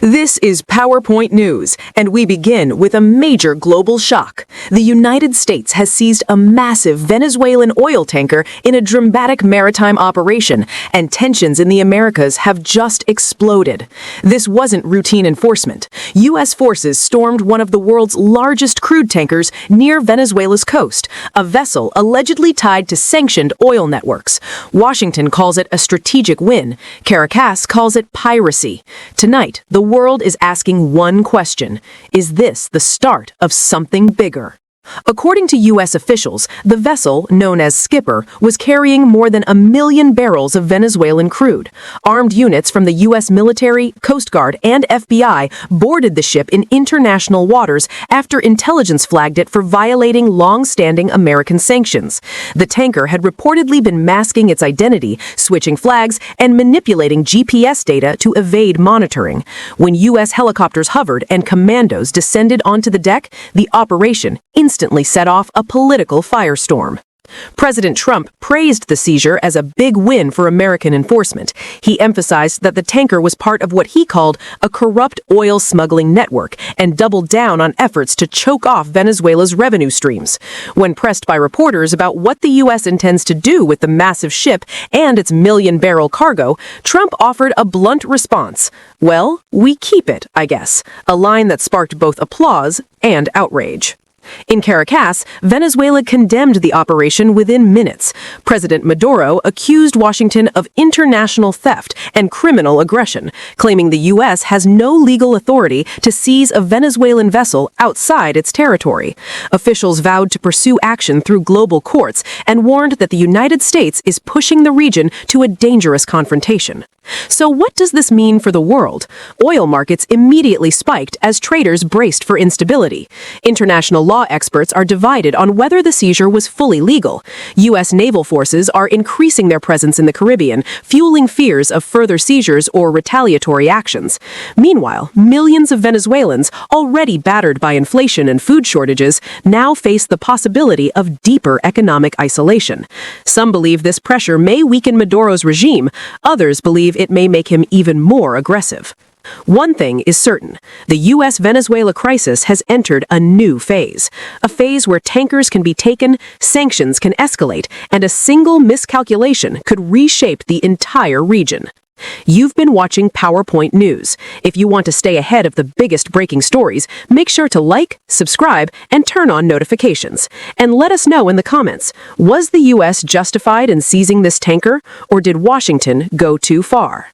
This is PowerPoint News, and we begin with a major global shock. The United States has seized a massive Venezuelan oil tanker in a dramatic maritime operation, and tensions in the Americas have just exploded. This wasn't routine enforcement. U.S. forces stormed one of the world's largest crude tankers near Venezuela's coast, a vessel allegedly tied to sanctioned oil networks. Washington calls it a strategic win. Caracas calls it piracy. Tonight, the world is asking one question: is this the start of something bigger? According to U.S. officials, the vessel, known as Skipper, was carrying more than 1 million barrels of Venezuelan crude. Armed units from the U.S. military, Coast Guard, and FBI boarded the ship in international waters after intelligence flagged it for violating long-standing American sanctions. The tanker had reportedly been masking its identity, switching flags, and manipulating GPS data to evade monitoring. When U.S. helicopters hovered and commandos descended onto the deck, the operation instantly set off a political firestorm. President Trump praised the seizure as a big win for American enforcement. He emphasized that the tanker was part of what he called a corrupt oil smuggling network and doubled down on efforts to choke off Venezuela's revenue streams. When pressed by reporters about what the U.S. intends to do with the massive ship and its million-barrel cargo, Trump offered a blunt response. "Well, we keep it, I guess," a line that sparked both applause and outrage. In Caracas, Venezuela condemned the operation within minutes. President Maduro accused Washington of international theft and criminal aggression, claiming the U.S. has no legal authority to seize a Venezuelan vessel outside its territory. Officials vowed to pursue action through global courts and warned that the United States is pushing the region to a dangerous confrontation. So what does this mean for the world? Oil markets immediately spiked as traders braced for instability. International law experts are divided on whether the seizure was fully legal. U.S. naval forces are increasing their presence in the Caribbean, fueling fears of further seizures or retaliatory actions. Meanwhile, millions of Venezuelans, already battered by inflation and food shortages, now face the possibility of deeper economic isolation. Some believe this pressure may weaken Maduro's regime. Others believe it may make him even more aggressive. One thing is certain: the U.S.-Venezuela crisis has entered a new phase. A phase where tankers can be taken, sanctions can escalate, and a single miscalculation could reshape the entire region. You've been watching PowerPoint News. If you want to stay ahead of the biggest breaking stories, make sure to like, subscribe, and turn on notifications. And let us know in the comments, was the U.S. justified in seizing this tanker, or did Washington go too far?